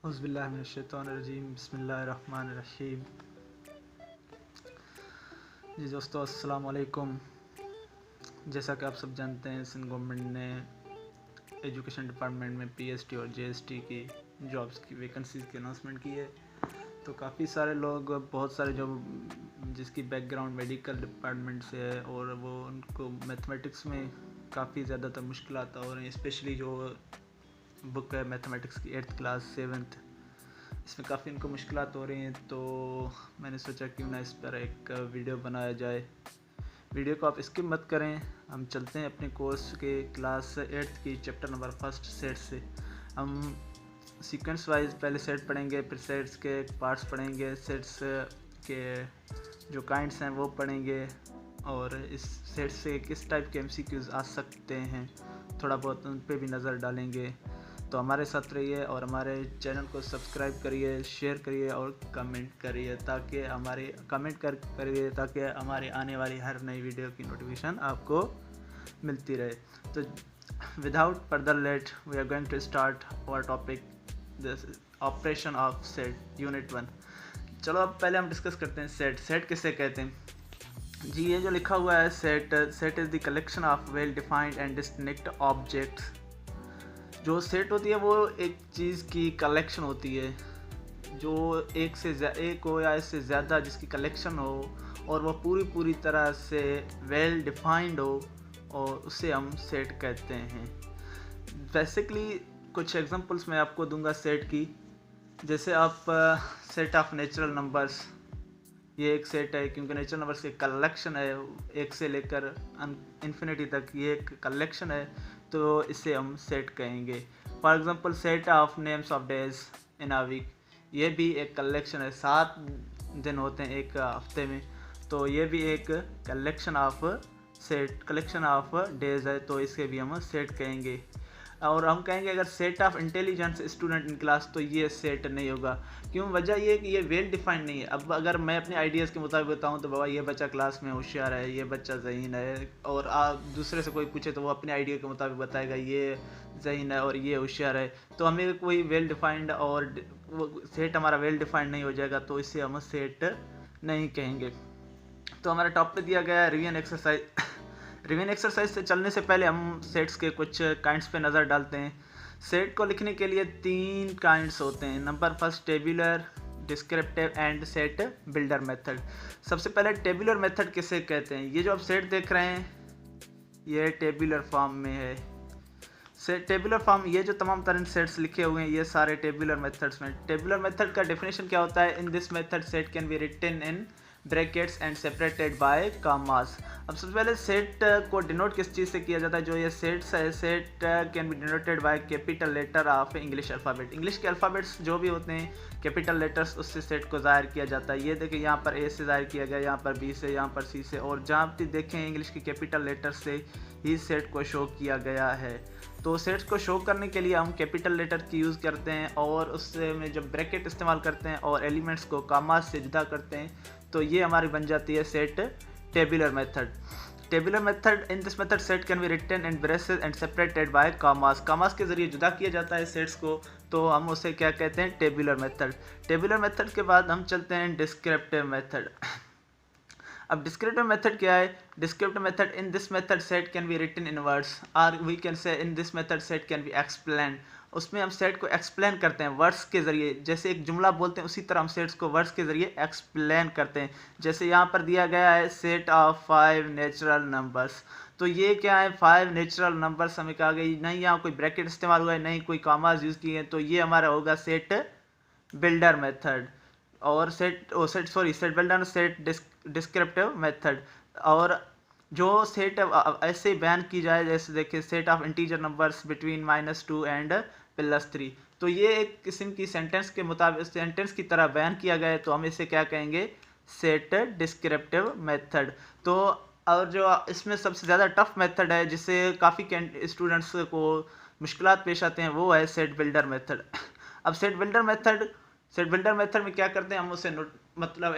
औज़ुबिल्लाहिमिनश्शैतानिर्रजीम बिस्मिल्लाहिर्रहमानिर्रहीम। जी दोस्तों, अस्सलाम वालेकुम। जैसा कि आप सब जानते हैं, सिंध गवर्नमेंट ने एजुकेशन डिपार्टमेंट में पीएसटी और जेएसटी की जॉब्स की वैकेंसीज़ की अनाउंसमेंट की है। तो काफ़ी सारे लोग, बहुत सारे जो जिसकी बैकग्राउंड मेडिकल डिपार्टमेंट से है और वो उनको मैथमेटिक्स में काफ़ी ज़्यादातर मुश्किलात हो रही हैं। स्पेशली जो बुक है मैथमेटिक्स की 8th क्लास 7th, इसमें काफ़ी इनको मुश्किलात हो रही हैं। तो मैंने सोचा क्यों ना इस पर एक वीडियो बनाया जाए। वीडियो को आप स्किप मत करें। हम चलते हैं अपने कोर्स के क्लास 8th की चैप्टर नंबर 1 सेट से। हम सीक्वेंस वाइज पहले सेट पढ़ेंगे, फिर सेट्स के पार्ट्स पढ़ेंगे, सेट्स के जो काइंड्स हैं वो पढ़ेंगे और इस सेट से किस टाइप के एमसीक्यूज आ सकते हैं थोड़ा बहुत उन पर भी नज़र डालेंगे। तो हमारे साथ रहिए और हमारे चैनल को सब्सक्राइब करिए, शेयर करिए और कमेंट करिए ताकि हमारे आने वाली हर नई वीडियो की नोटिफिकेशन आपको मिलती रहे। तो without further late we are going to start our topic, this operation of set unit 1। चलो अब पहले हम डिस्कस करते हैं सेट किसे कहते हैं। जी, ये जो लिखा हुआ है set is the collection of well defined and distinct objects. जो सेट होती है वो एक चीज़ की कलेक्शन होती है, जो एक हो या इससे ज़्यादा जिसकी कलेक्शन हो और वह पूरी तरह से वेल डिफाइंड हो, और उसे हम सेट कहते हैं। बेसिकली कुछ एग्जांपल्स मैं आपको दूंगा सेट की। जैसे आप सेट ऑफ नेचुरल नंबर्स, ये एक सेट है क्योंकि नेचुरल नंबर्स की कलेक्शन है, एक से लेकर इन्फिनिटी तक ये एक कलेक्शन है, तो इसे हम सेट कहेंगे। For example set of names of days in a week, ये भी एक कलेक्शन है। 7 दिन होते हैं एक हफ्ते में, तो ये भी एक कलेक्शन ऑफ डेज है, तो इसे भी हम सेट कहेंगे। और हम कहेंगे अगर set of intelligence student in class, तो ये सेट नहीं होगा। क्यों? वजह ये कि ये वेल डिफाइंड नहीं है। अब अगर मैं अपने आइडियाज़ के मुताबिक बताऊँ तो बाबा ये बच्चा क्लास में होशियार है, ये बच्चा ज़हीन है, और आप दूसरे से कोई पूछे तो वो अपने आइडिया के मुताबिक बताएगा ये ज़हीन है और ये होशियार है। तो हमें कोई वेल डिफाइंड और वो सेट हमारा वेल डिफाइंड नहीं हो जाएगा, तो इसे हम सेट नहीं कहेंगे। तो हमारा टॉपिक दिया गया है रिवीजन एक्सरसाइज। रिवीजन एक्सरसाइज से चलने से पहले हम सेट्स के कुछ काइंड्स पे नज़र डालते हैं। सेट को लिखने के लिए 3 काइंड्स होते हैं। Number first tabular, descriptive and set builder method. सबसे पहले टेबुलर मेथड किसे कहते हैं? ये जो आप सेट देख रहे हैं ये टेबुलर फॉर्म में है। सेट टेबुलर फॉर्म, ये जो तमाम तरह सेट्स लिखे हुए हैं ये सारे टेबुलर मेथड्स में। टेबुलर मेथड का डेफिनेशन क्या होता है? In this method set can be written in brackets and separated by commas. अब सबसे पहले सेट को डिनोट किस चीज़ से किया जाता है? जो ये सेट्स है, set can be denoted by capital letter of English alphabet. English के अल्फ़ाबेट्स जो भी होते हैं कैपिटल लेटर्स, उससे सेट को ज़ाहिर किया जाता है। ये देखिए यहाँ पर ए से ज़ाहिर किया गया, यहाँ पर बी से, यहाँ पर सी से, और जहाँ भी देखें इंग्लिश की कैपिटल लेटर से ही सेट को शो किया गया है। तो सेट्स को शो करने के लिए हम कैपिटल लेटर की यूज़ करते हैं और उससे में जब ब्रैकेट इस्तेमाल करते हैं और एलिमेंट्स को कामास से जुदा करते हैं, तो ये हमारी बन जाती है set tabular method. Tabular method, in this method set can be written in braces and separated by commas. Commas के जरिए जुदा किया जाता है सेट्स को, तो हम उसे क्या कहते हैं? Tabular method. टेबुलर मेथड के बाद हम चलते हैं डिस्क्रिप्टिव मेथड। अब डिस्क्रिप्टिव मेथड क्या है? Descriptive method, in this method set can be written in words, और we can say in this method set can be explain. उसमें हम सेट को एक्सप्लेन करते हैं वर्ड्स के ज़रिए। जैसे एक जुमला बोलते हैं उसी तरह हम सेट्स को वर्ड्स के ज़रिए एक्सप्लेन करते हैं। जैसे यहाँ पर दिया गया है सेट ऑफ 5 नेचुरल नंबर्स, तो ये क्या है? 5 नेचुरल नंबर्स हमें कहा गई, नहीं यहाँ कोई ब्रैकेट इस्तेमाल हुआ है, नहीं कोई कामास यूज़ किए हैं, तो ये हमारा होगा सेट बिल्डर मेथड। और set builder set descriptive method. और जो सेट ऐसे बयान की जाए, जैसे देखिए set of integer numbers between -2 and +3, तो ये एक किस्म की सेंटेंस के मुताबिक सेंटेंस की तरह बयान किया गया है, तो हम इसे क्या कहेंगे? Set descriptive method. तो और जो इसमें सबसे ज़्यादा टफ मेथड है जिससे काफ़ी स्टूडेंट्स को मुश्किलात पेश आते हैं, वो है सेट बिल्डर मेथड। अब सेट बिल्डर मेथड में क्या करते हैं? हम उसे मतलब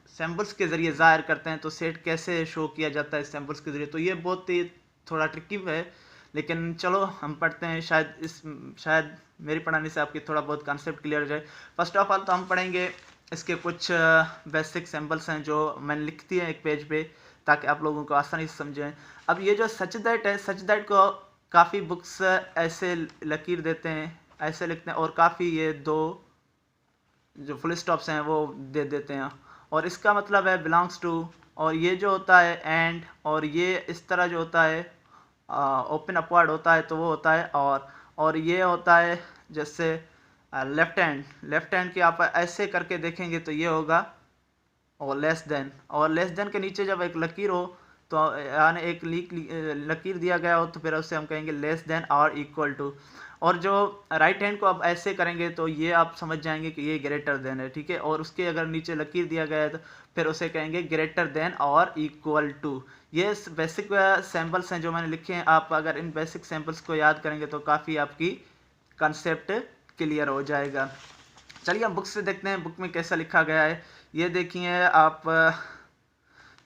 सैम्पल्स के ज़रिए ज़ाहिर करते हैं। तो सेट कैसे शो किया जाता है सैम्पल्स के ज़रिए? तो ये बहुत ही थोड़ा ट्रिकी है, लेकिन चलो हम पढ़ते हैं, शायद मेरी पढ़ाने से आपकी थोड़ा बहुत कॉन्सेप्ट क्लियर हो जाए। फर्स्ट ऑफ ऑल तो हम पढ़ेंगे इसके कुछ बेसिक सिंबल्स हैं जो मैंने लिख दिए हैं एक पेज पे, ताकि आप लोगों को आसानी से समझें। अब ये जो सच दैट है, सच दैट को काफ़ी बुक्स ऐसे लकीर देते हैं, ऐसे लिखते हैं, और काफ़ी ये दो जो फुल स्टॉप्स हैं वो दे देते हैं, और इसका मतलब है बिलोंग्स टू। और ये जो होता है एंड, और ये इस तरह जो होता है ओपन अपवर्ड होता है तो वो होता है और ये होता है जैसे लेफ्ट हैंड की आप ऐसे करके देखेंगे तो ये होगा और लेस देन के नीचे जब एक लकीर हो तो यानी एक लकीर दिया गया हो तो फिर उससे हम कहेंगे लेस देन और इक्वल टू। और जो राइट हैंड को आप ऐसे करेंगे तो ये आप समझ जाएंगे कि ये ग्रेटर देन है, ठीक है। और उसके अगर नीचे लकीर दिया गया है तो फिर उसे कहेंगे ग्रेटर देन और इक्वल टू। ये बेसिक सैम्पल्स हैं जो मैंने लिखे हैं। आप अगर इन बेसिक सैम्पल्स को याद करेंगे तो काफ़ी आपकी कंसेप्ट क्लियर हो जाएगा। चलिए हम बुक से देखते हैं बुक में कैसा लिखा गया है। ये देखिए आप,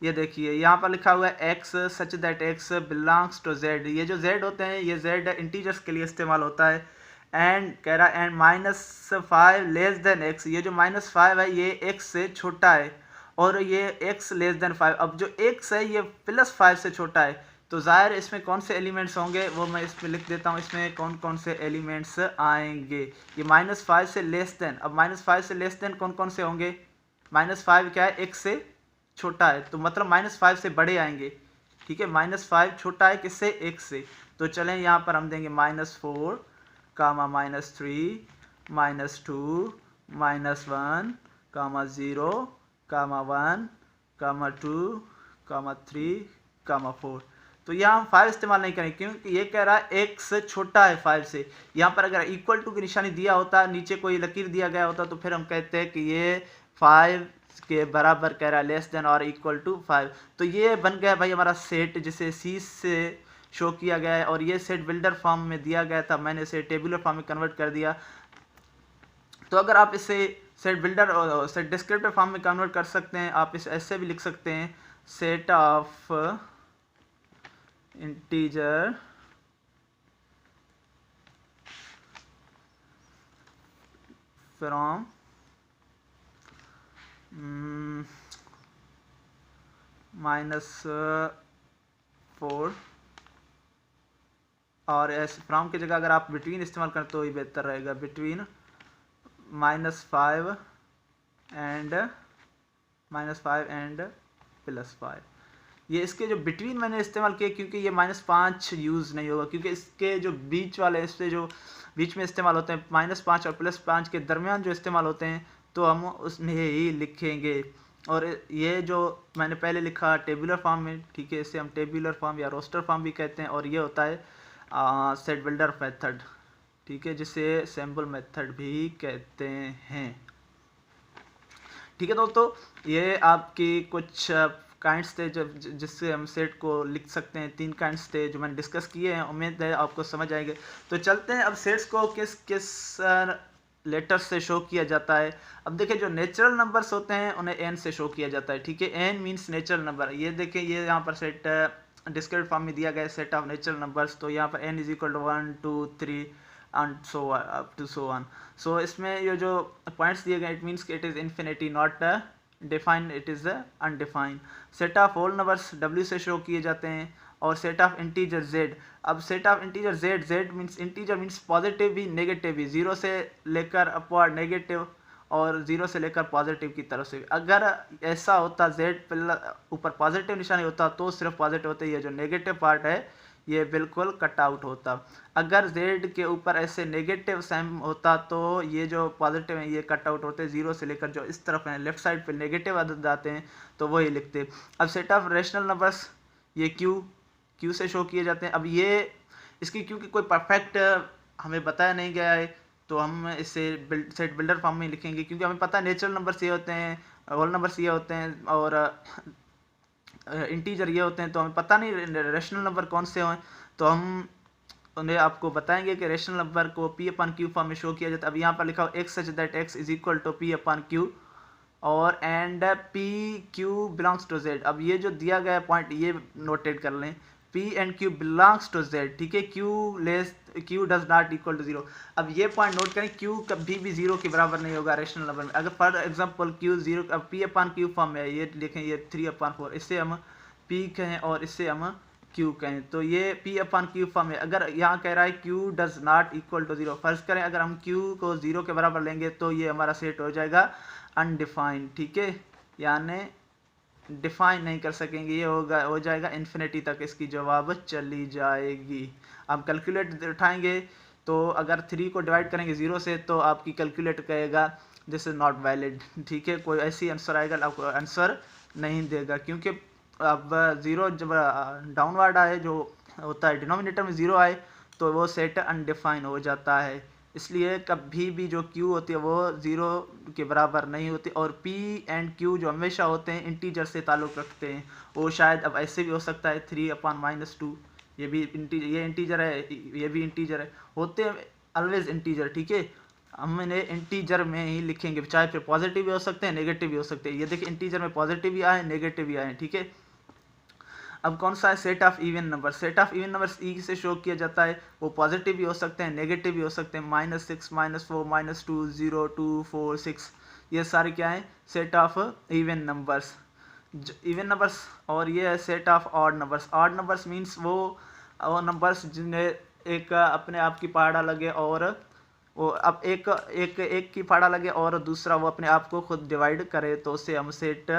ये देखिए यहाँ पर लिखा हुआ है X such that X belongs to Z. ये जो जेड होते हैं ये जेड इंटीजर्स के लिए इस्तेमाल होता है। एंड कह रहा है एंड -5 लेस देन एक्स, ये जो -5 है ये एक्स से छोटा है, और ये एक्स लेस देन 5। अब जो एक्स है ये +5 से छोटा है, तो ज़ाहिर इसमें कौन से एलिमेंट्स होंगे वो मैं इसमें लिख देता हूँ। इसमें कौन कौन से एलिमेंट्स आएंगे, ये -5 से लेस देन। अब -5 से लेस देन कौन कौन से होंगे, -5 क्या है, एक्स से छोटा है, तो मतलब -5 से बड़े आएंगे, ठीक है। -5 छोटा है किससे, एक्स से। तो चलें यहाँ पर हम देंगे -4, -3, -2, -1, -0, -1, -2, -3, -4। तो यहाँ हम 5 इस्तेमाल नहीं करेंगे क्योंकि ये कह रहा है एक्स छोटा है 5 से। यहाँ पर अगर इक्वल टू की निशानी दिया होता, नीचे कोई लकीर दिया गया होता, तो फिर हम कहते हैं कि ये 5 के बराबर कह रहा है, लेस देन और इक्वल टू 5। तो ये बन गया भाई हमारा सेट, जिसे सी से शो किया गया है, और ये सेट बिल्डर फॉर्म में दिया गया था, मैंने इसे टेबुलर फॉर्म में कन्वर्ट कर दिया। तो अगर आप इसे सेट बिल्डर और सेट डिस्क्रिप्टिव फॉर्म में कन्वर्ट कर सकते हैं, आप इसे ऐसे भी लिख सकते हैं, सेट ऑफ इंटीजर फ्रॉम -4, और एस फ्रॉम की जगह अगर आप बिटवीन इस्तेमाल करें तो ही बेहतर रहेगा, बिटवीन -5 एंड +5। ये इसके जो बिटवीन मैंने इस्तेमाल किए क्योंकि ये -5 यूज़ नहीं होगा, क्योंकि इसके जो बीच वाले, इससे जो बीच में इस्तेमाल होते हैं -5 और +5 के दरमियान जो इस्तेमाल होते हैं, तो हम उसमें ही लिखेंगे। और ये जो मैंने पहले लिखा टेबुलर फॉर्म में, ठीक है, इसे हम टेबुलर फॉर्म या रोस्टर फॉर्म भी कहते हैं, और ये होता है सेट बिल्डर मेथड, ठीक है, जिसे सैम्पल मेथड भी कहते हैं, ठीक है दोस्तों। ये आपकी कुछ काइंड्स थे जब जिससे हम सेट को लिख सकते हैं। 3 काइंड्स थे जो मैंने डिस्कस किए हैं, उम्मीद है आपको समझ आएंगे। तो चलते हैं अब सेट्स को किस किस लेटर्स से शो किया जाता है। अब देखिए जो नेचुरल नंबर्स होते हैं उन्हें एन से शो किया जाता है, ठीक है, एन मीन्स नेचुरल नंबर। ये देखिए ये यहाँ पर सेट डिस्क्रिप्टिव फॉर्म में दिया गया है, सेट ऑफ नेचुरल नंबर्स। तो यहाँ पर n = 1 2 3 and so up to so on. So इसमें ये जो पॉइंट्स दिए गए, इट मीन्स कि it is infinity, not defined, it is undefined. Set of whole numbers w से शो किए जाते हैं, और सेट ऑफ इंटीजर z। अब set of integer z means integer means positive भी नेगेटिव भी, 0 से लेकर अपवर्ड नेगेटिव और 0 से लेकर पॉजिटिव की तरफ से। अगर ऐसा होता z ऊपर पॉजिटिव निशानी होता तो सिर्फ पॉजिटिव होता, ये जो नेगेटिव पार्ट है ये बिल्कुल कट आउट होता। अगर z के ऊपर ऐसे नेगेटिव साइन होता तो ये जो पॉजिटिव है ये कट आउट होते, 0 से लेकर जो इस तरफ है लेफ्ट साइड पे नेगेटिव अदद आते हैं तो वही लिखते। अब सेट ऑफ रेशनल नंबर्स, ये क्यू से शो किए जाते हैं। अब ये इसकी क्योंकि कोई परफेक्ट हमें बताया नहीं गया है तो हम इसे सेट बिल्डर फॉर्म में लिखेंगे, क्योंकि हमें पता है नेचुरल नंबर्स ये होते हैं, होल नंबर्स ये होते हैं, और इंटीजर ये होते हैं। तो हमें पता नहीं रेशनल नंबर कौन से हों, तो हम उन्हें आपको बताएंगे कि रेशनल नंबर को P/Q फॉर्म में शो किया जाता है। अब यहाँ पर लिखा हो x such that x = P/Q और and PQ belongs to Z। अब ये जो दिया गया पॉइंट ये नोटेट कर लें, P and Q belongs to Z, ठीक है, Q does not equal to 0। अब ये पॉइंट नोट करें, Q कभी भी 0 के बराबर नहीं होगा रेशनल नंबर में। अगर फॉर एग्जांपल Q 0, अब P अपॉन Q फॉर्म में है, ये देखें, ये 3/4, इससे हम P कहें और इससे हम Q कहें, तो ये P अपॉन Q फॉर्म है। अगर यहाँ कह रहा है Q does not equal to 0, फर्ज करें अगर हम Q को 0 के बराबर लेंगे तो ये हमारा सेट हो जाएगा अनडिफाइंड, ठीक है, यानी डिफाइन नहीं कर सकेंगे, ये हो जाएगा इन्फिनिटी तक इसकी जवाब चली जाएगी। आप कैलकुलेट उठाएंगे तो अगर 3 को डिवाइड करेंगे 0 से तो आपकी कैलकुलेट कहेगा दिस इज नॉट वैलिड, ठीक है, कोई ऐसी आंसर आएगा, आपको आंसर नहीं देगा, क्योंकि अब 0 जब डाउनवर्ड आए, जो होता है डिनोमिनेटर में 0 आए, तो वो सेट अनडिफाइन हो जाता है। इसलिए कभी भी जो Q होती है वो 0 के बराबर नहीं होती, और P एंड Q जो हमेशा होते हैं इंटीजर से ताल्लुक़ रखते हैं। वो शायद अब ऐसे भी हो सकता है 3/-2, ये भी ये इंटीजर है, ये भी इंटीजर है, होते हैं ऑलवेज इंटीजर, ठीक है, हम इन्हें इंटीजर में ही लिखेंगे, चाहे फिर पॉजिटिव भी हो सकते हैं, नेगेटिव भी हो सकते हैं। ये देखिए इंटीजर में पॉजिटिव भी आए, नेगेटिव भी आए, ठीक है। अब कौन सा है set of even number, set of even numbers E से शो किया जाता है, वो पॉजिटिव भी हो सकते हैं, नेगेटिव भी हो सकते हैं, -6, -4, -2, 0, 2, 4, 6, ये सारे क्या हैं, set of even numbers, even numbers. और ये है set of odd numbers, odd numbers means वो नंबर्स जिन्हें एक अपने आप की पहाड़ा लगे, और वो अब एक की पहाड़ा लगे और दूसरा वो अपने आप को खुद डिवाइड करे, तो उसे हम सेट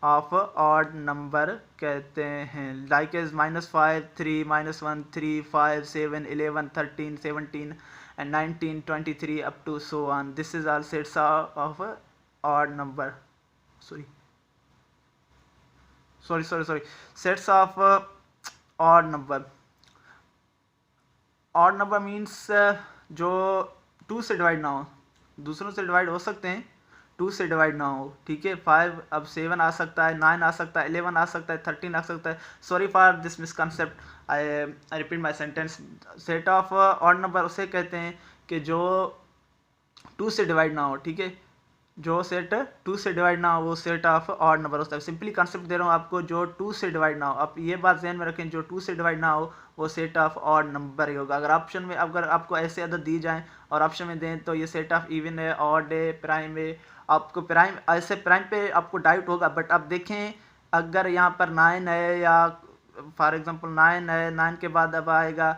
ऑफ ऑड नंबर कहते हैं। Like is -5, 3, -1, 3, 5, 7, 11, 13, 17 and 19, 23 up to so on. This is all sets of odd number. Sorry. Sets of odd number. Odd number means जो 2 से डिवाइड ना हो, दूसरों से डिवाइड हो सकते हैं, 2 से डिवाइड ना हो, ठीक है। 5 अब 7 आ सकता है, 9 आ सकता है, 11 आ सकता है, 13 आ सकता है। Sorry for this misconcept, I repeat my sentence. Set of odd number उसे कहते हैं कि जो 2 से डिवाइड ना हो, ठीक है, जो सेट 2 से डिवाइड ना हो वो सेट ऑफ ऑड नंबर होता है। सिंपली कॉन्सेप्ट दे रहा हूँ आपको, जो 2 से डिवाइड ना हो, आप ये बात ध्यान में रखें, जो 2 से डिवाइड ना हो वो सेट ऑफ ऑड नंबर ही होगा। अगर ऑप्शन में, अगर आपको ऐसे अदद दी जाएं और ऑप्शन में दें तो ये सेट ऑफ इवन है, ऑड है, प्राइम है, आपको प्राइम, ऐसे प्राइम पे आपको डाउट होगा, बट अब देखें अगर यहाँ पर 9 है, या फॉर एग्जांपल 9 है, 9 के बाद अब आएगा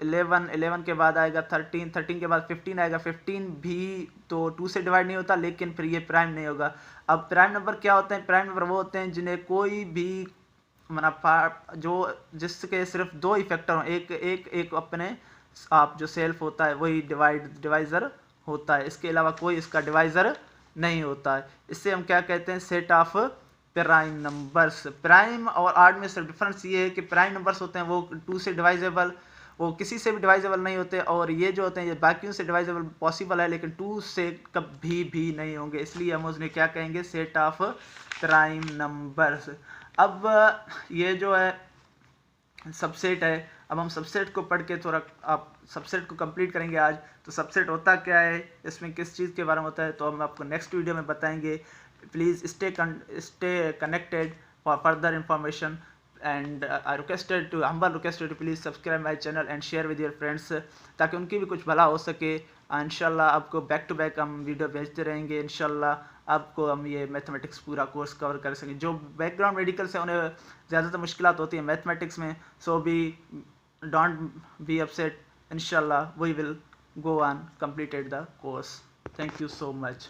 11 के बाद आएगा 13 के बाद 15 आएगा, 15 भी तो 2 से डिवाइड नहीं होता, लेकिन फिर ये प्राइम नहीं होगा। अब प्राइम नंबर क्या होते हैं, प्राइम नंबर वो होते हैं जिन्हें कोई भी जो जिसके सिर्फ 2 ही फैक्टर हो, एक अपने आप जो सेल्फ होता है वही डिवाइजर होता है, इसके अलावा कोई इसका डिवाइजर नहीं होता है। इससे हम क्या कहते हैं, set of prime numbers. Prime और ऑड में सिर्फ डिफरेंस ये है कि प्राइम नंबर्स होते हैं वो 2 से डिवाइजेबल, वो किसी से भी डिवाइजेबल नहीं होते, और ये जो होते हैं ये बाकियों से डिवाइजेबल पॉसिबल है, लेकिन 2 से कभी भी नहीं होंगे, इसलिए हम उसने क्या कहेंगे, सेट ऑफ प्राइम नंबर्स। अब ये जो है सबसेट है, अब हम सबसेट को पढ़ के थोड़ा आप सबसेट को कंप्लीट करेंगे आज। तो सबसेट होता क्या है, इसमें किस चीज़ के बारे में होता है, तो हम आपको नेक्स्ट वीडियो में बताएंगे। Please stay connected for further information, and I humble requested to please subscribe my channel and share with your friends, ताकि उनकी भी कुछ भला हो सके। इंशाल्लाह आपको बैक टू बैक हम वीडियो भेजते रहेंगे, इंशाल्लाह आपको हम ये मैथमेटिक्स पूरा कोर्स कवर कर सकें। जो बैकग्राउंड मेडिकल से उन्हें ज़्यादातर मुश्किलात होती हैं मैथमेटिक्स में, सो भी डोंट बी अपसेट, इंशाल्लाह we will go on completed the course. Thank you so much.